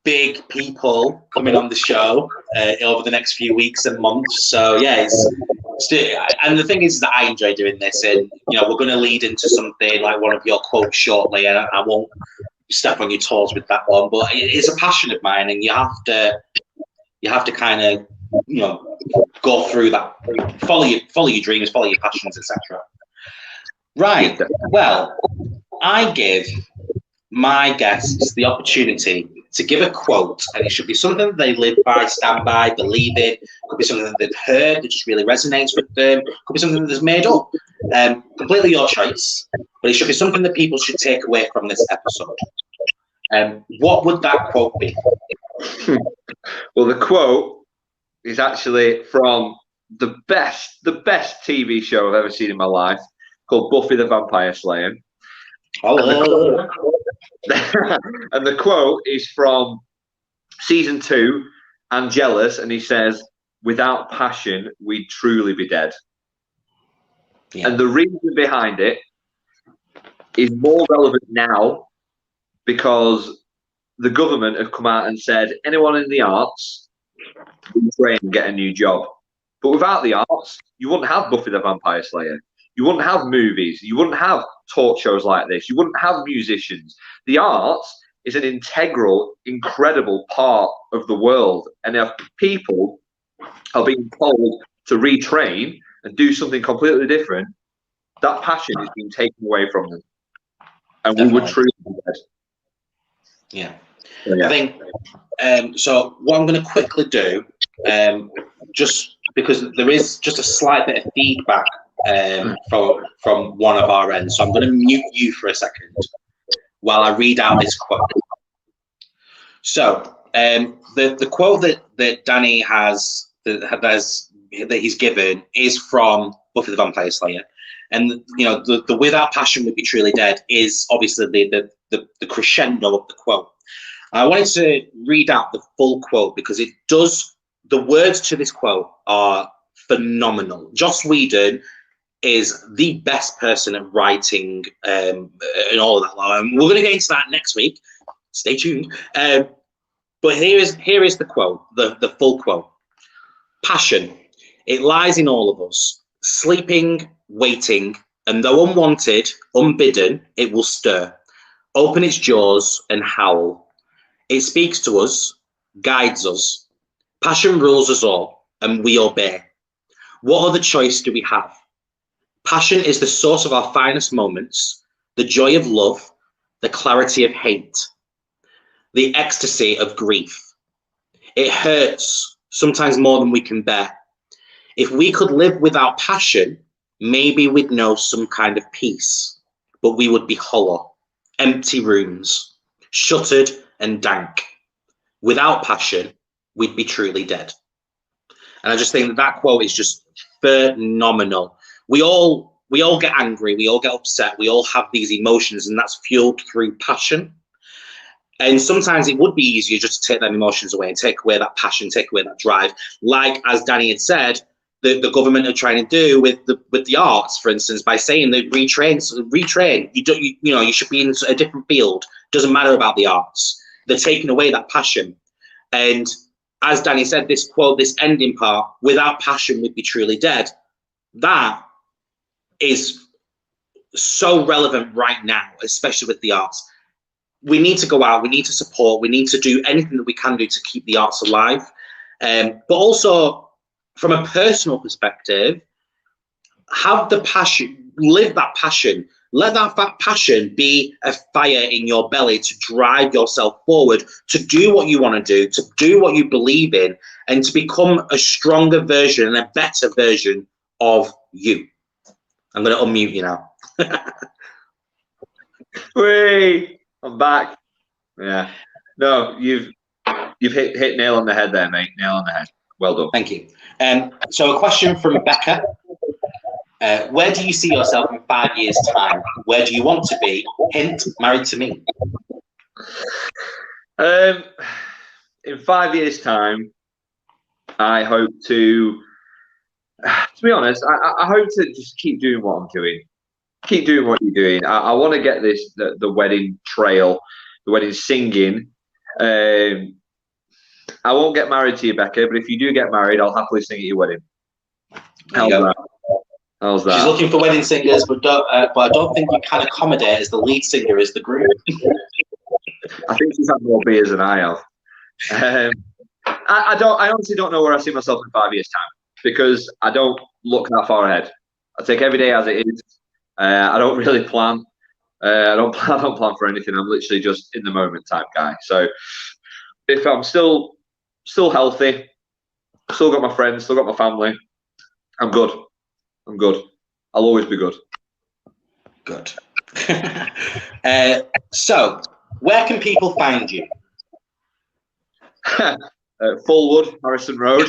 big people coming on the show over the next few weeks and months. So yeah, and the thing is that I enjoy doing this, and you know, we're going to lead into something like one of your quotes shortly, and I won't step on your toes with that one, but it's a passion of mine, and you have to kind of, you know, go through that, follow your dreams, follow your passions, etc. Right. Well, I give my guests the opportunity to give a quote, and it should be something that they live by, stand by, believe in. It could be something that they've heard that just really resonates with them. It could be something that they've made up. Completely your choice, but it should be something that people should take away from this episode. What would that quote be? Well, the quote is actually from the best TV show I've ever seen in my life, called Buffy the Vampire Slayer. Oh. And the quote is from season 2, Angelus, and he says, "Without passion, we'd truly be dead." Yeah. And the reason behind it is more relevant now, because the government have come out and said anyone in the arts can train and get a new job. But without the arts, you wouldn't have Buffy the Vampire Slayer. You wouldn't have movies. You wouldn't have talk shows like this. You wouldn't have musicians. The arts is an integral, incredible part of the world. And if people are being told to retrain and do something completely different, that passion is being taken away from them. And Definitely. We would truly be dead. Yeah. I think, so what I'm going to quickly do, just because there is just a slight bit of feedback from one of our ends, so I'm going to mute you for a second while I read out this quote. So the quote that Danny has that he's given is from Buffy the Vampire Slayer, and you know, the "without passion would be truly dead" is obviously the crescendo of the quote. I wanted to read out the full quote because it does. The words to this quote are phenomenal. Joss Whedon is the best person at writing and all of that. We're going to get into that next week. Stay tuned. But here is the quote, the full quote. "Passion, it lies in all of us, sleeping, waiting, and though unwanted, unbidden, it will stir, open its jaws and howl. It speaks to us, guides us. Passion rules us all, and we obey. What other choice do we have? Passion is the source of our finest moments, the joy of love, the clarity of hate, the ecstasy of grief. It hurts, sometimes more than we can bear. If we could live without passion, maybe we'd know some kind of peace, but we would be hollow, empty rooms, shuttered and dank. Without passion, we'd be truly dead." And I just think that quote is just phenomenal. We all get angry, we all get upset, we all have these emotions, and that's fueled through passion. And sometimes it would be easier just to take them emotions away and take away that passion, take away that drive. Like, as Danny had said, the government are trying to do with the arts, for instance, by saying that retrain. You should be in a different field. Doesn't matter about the arts. They're taking away that passion. And as Danny said, this quote, this ending part, "without passion we'd be truly dead," that is so relevant right now, especially with the arts. we need to go out, we need to support, we need to do anything that we can do to keep the arts alive. But also, from a personal perspective, have the passion, live that passion. Let that passion be a fire in your belly to drive yourself forward, to do what you want to do what you believe in, and to become a stronger version and a better version of you. I'm going to unmute you now. Whee! I'm back. Yeah. No, you've hit nail on the head there, mate. Nail on the head. Well done. Thank you. So a question from Becca. Where do you see yourself in 5 years' time? Where do you want to be? Hint, married to me. In 5 years' time, I hope to be honest, I hope to just keep doing what I'm doing. Keep doing what you're doing. I want to get the wedding trail, the wedding singing. I won't get married to you, Becca, but if you do get married, I'll happily sing at your wedding. How's that? How's that? She's looking for wedding singers, but I don't think you can accommodate as the lead singer as the groom. I think she's had more beers than I have. I honestly don't know where I see myself in 5 years' time because I don't look that far ahead. I take every day as it is. I don't really plan. I don't plan for anything. I'm literally just in the moment type guy. So if I'm still healthy, still got my friends, still got my family, I'm good. I'm good. I'll always be good. Good. So, where can people find you? Fullwood, Harrison Road.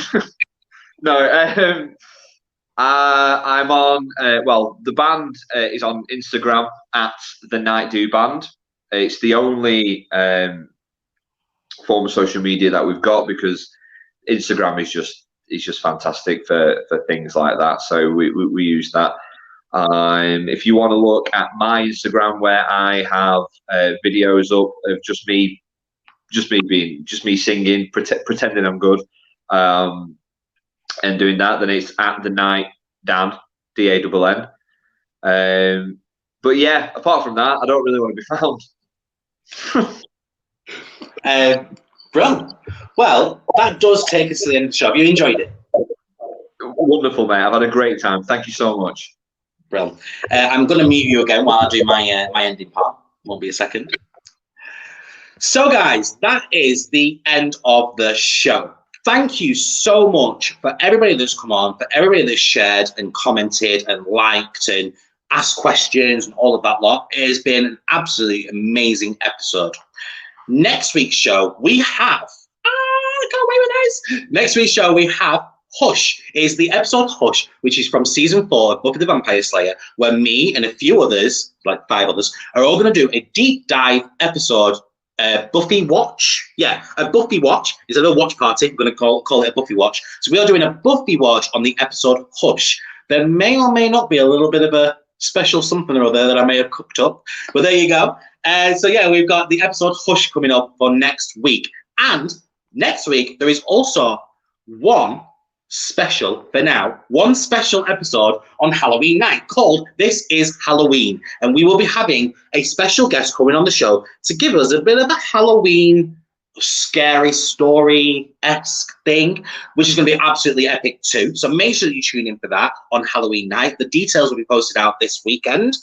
No, I'm on. Well, the band is on Instagram at the Night Do Band. It's the only form of social media that we've got because Instagram is just fantastic for things like that. So we use that. If you want to look at my Instagram, where I have videos up of just me singing, pretending I'm good, and doing that, then it's at the Night Dan, DANN. But yeah, apart from that, I don't really want to be found. Bro, well, that does take us to the end of the show. Have you enjoyed it? Wonderful, mate. I've had a great time. Thank you so much. Bro, I'm going to mute you again while I do my ending part. Won't be a second. So, guys, that is the end of the show. Thank you so much for everybody that's come on, for everybody that's shared and commented and liked and asked questions and all of that lot. It has been an absolutely amazing episode. Next week's show, we have... I can't wait with this. Next week's show, we have Hush. It is the episode Hush, which is from season 4 of Buffy the Vampire Slayer, where me and a few others, like 5 others, are all going to do a deep dive episode Buffy watch. Yeah, a Buffy watch. Instead of a watch party, we're going to call it a Buffy watch. So we are doing a Buffy watch on the episode Hush. There may or may not be a little bit of a special something or other that I may have cooked up, but there you go. So yeah, we've got the episode Hush coming up for next week. And next week, there is also one special episode on Halloween night called This Is Halloween, and we will be having a special guest coming on the show to give us a bit of a Halloween scary story-esque thing, which is going to be absolutely epic too. So make sure that you tune in for that on Halloween night. The details will be posted out this weekend.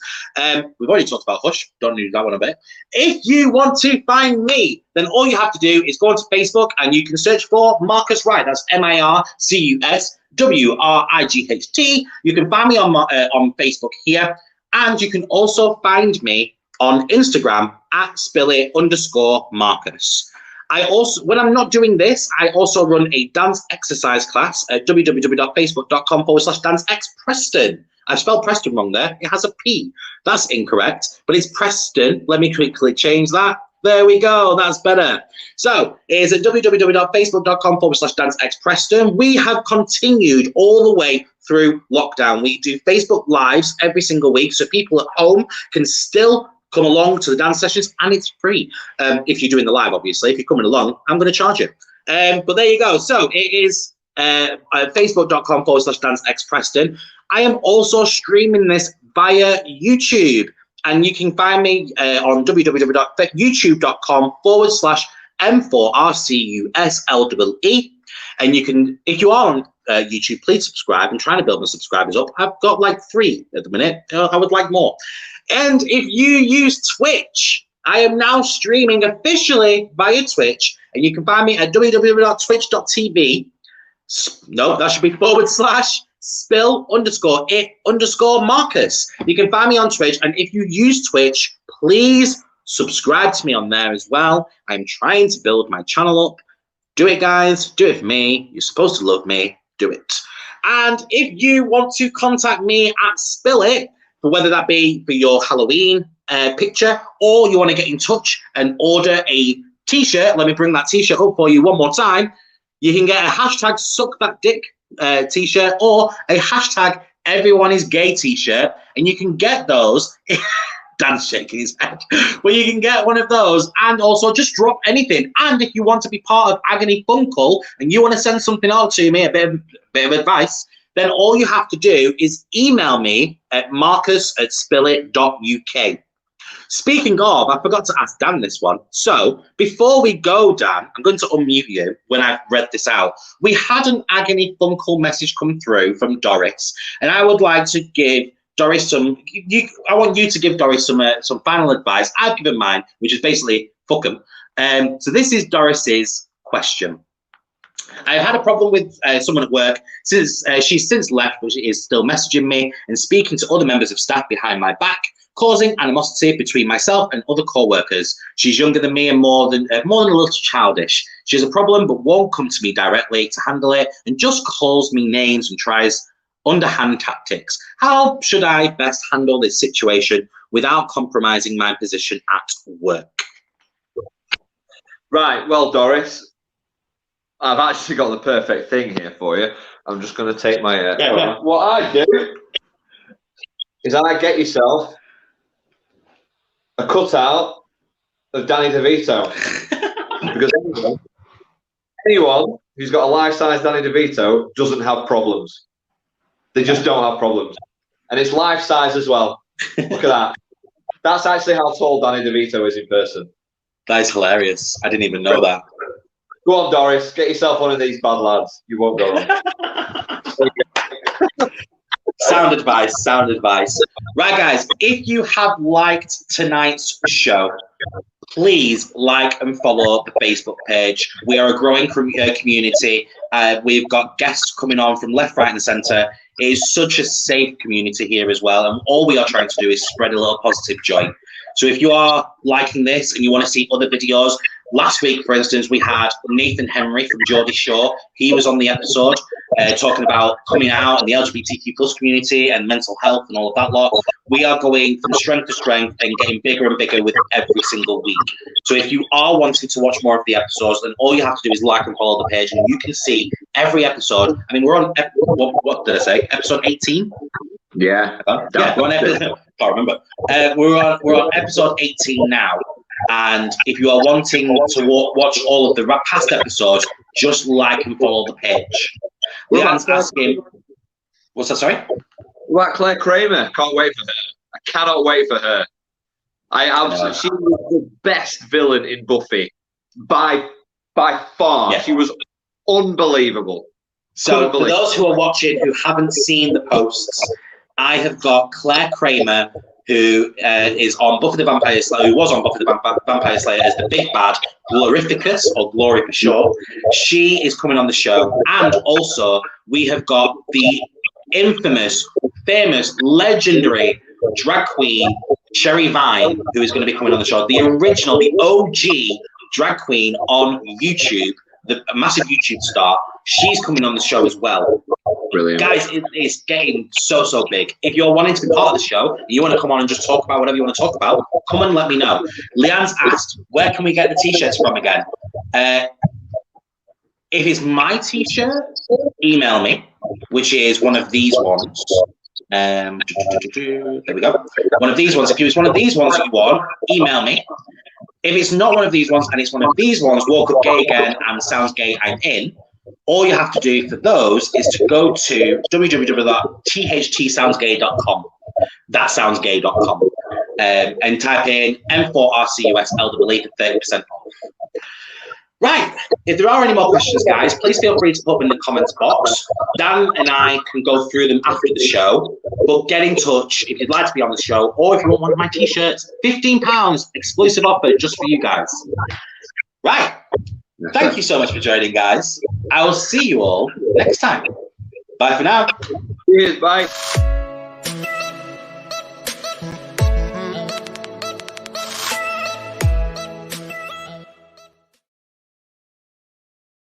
We've already talked about Hush. Don't do that one a bit. If you want to find me, then all you have to do is go onto Facebook and you can search for Marcus Wright. That's MIRCUSWRIGHT. You can find me on Facebook here, and you can also find me on Instagram at Spilly_Marcus. I also, when I'm not doing this, I also run a dance exercise class at www.facebook.com/dancexpreston. I've spelled Preston wrong there. It has a P. That's incorrect, but it's Preston. Let me quickly change that. There we go. That's better. So it is at www.facebook.com/dancexpreston. We have continued all the way through lockdown. We do Facebook Lives every single week, so people at home can still come along to the dance sessions, and it's free. If you're doing the live, obviously. If you're coming along, I'm going to charge you. But there you go. So it is facebook.com/dancexpreston. I am also streaming this via YouTube. And you can find me on www.youtube.com/M4RCUSLEE. And you can, if you are on YouTube, please subscribe. I'm trying to build my subscribers up. I've got like 3 at the minute. I would like more. And if you use Twitch, I am now streaming officially via Twitch. And you can find me at www.twitch.tv. No, that should be /spill_it_Marcus. You can find me on Twitch. And if you use Twitch, please subscribe to me on there as well. I'm trying to build my channel up. Do it, guys. Do it for me. You're supposed to love me. Do it. And if you want to contact me at Spill It, for whether that be for your Halloween picture, or you want to get in touch and order a t-shirt, let me bring that t-shirt up for you one more time. You can get a hashtag Suck That Dick t-shirt or a hashtag Everyone Is Gay t-shirt, and you can get those. Dan's shaking his head. Well, you can get one of those, and also just drop anything. And if you want to be part of Agony Funkle and you want to send something out to me, a bit of advice, then all you have to do is email me at marcus@spillit.uk. Speaking of, I forgot to ask Dan this one. So before we go, Dan, I'm going to unmute you when I've read this out. We had an Agony Funkle message come through from Doris, and I would like to give Doris I want you to give Doris some final advice. I've given mine, which is basically fuck 'em. So this is Doris's question. I've had a problem with someone at work since she's since left, but she is still messaging me and speaking to other members of staff behind my back, causing animosity between myself and other co-workers. She's younger than me and more than a little childish. She has a problem but won't come to me directly to handle it and just calls me names and tries underhand tactics. How should I best handle this situation without compromising my position at work? Right, well, Doris, I've actually got the perfect thing here for you. I'm just going to take my... What I do is I get yourself a cutout of Danny DeVito. Because anyone who's got a life-size Danny DeVito doesn't have problems. They just don't have problems. And it's life-size as well. Look at that. That's actually how tall Danny DeVito is in person. That is hilarious. I didn't even know that. Go on, Doris. Get yourself one of these bad lads. You won't go wrong. Sound advice. Sound advice. Right, guys. If you have liked tonight's show, please like and follow the Facebook page. We are a growing community. We've got guests coming on from left, right, and centre. It is such a safe community here as well. And all we are trying to do is spread a little positive joy. So if you are liking this and you want to see other videos, last week, for instance, we had Nathan Henry from Geordie Shore. He was on the episode talking about coming out and the LGBTQ plus community and mental health and all of that lot. We are going from strength to strength and getting bigger and bigger with every single week. So if you are wanting to watch more of the episodes, then all you have to do is like and follow the page, and you can see every episode. I mean, we're on, what did I say? Episode 18? Yeah. Yeah, we're on episode, I can't remember. We're on episode 18 now. And if you are wanting to watch all of the past episodes, just like and follow the page. Leanne's asking, what's that, sorry? What, Claire Kramer? Can't wait for her. I cannot wait for her. She was the best villain in Buffy by far. Yeah. She was unbelievable. So for those who are watching who haven't seen the posts, I have got Claire Kramer, who is on Buffy the Vampire Slayer, who was on Buffy the Vampire Slayer as the big bad, Glorificus, or Glory for short. She is coming on the show. And also, we have got the infamous, famous, legendary drag queen, Sherry Vine, who is going to be coming on the show. The original, the OG drag queen on YouTube, a massive YouTube star. She's coming on the show as well. Brilliant. Guys, it's getting so big. If you're wanting to be part of the show, you want to come on and just talk about whatever you want to talk about, come and let me know. Leanne's asked, where can we get the t-shirts from again? If it's my t-shirt, email me, which is one of these ones. There we go. One of these ones. If it's one of these ones that you want, email me. If it's not one of these ones and it's one of these ones, Woke Up Gay Again and Sounds Gay, I'm in. All you have to do for those is to go to www.thtsoundsgay.com. Thatsoundsgay.com. and type in M4RCUS LWE for 30% off. Right, if there are any more questions, guys, please feel free to put them in the comments box. Dan and I can go through them after the show, but get in touch if you'd like to be on the show, or if you want one of my t-shirts, £15 exclusive offer just for you guys. Right, thank you so much for joining, guys. I will see you all next time. Bye for now. Cheers, bye.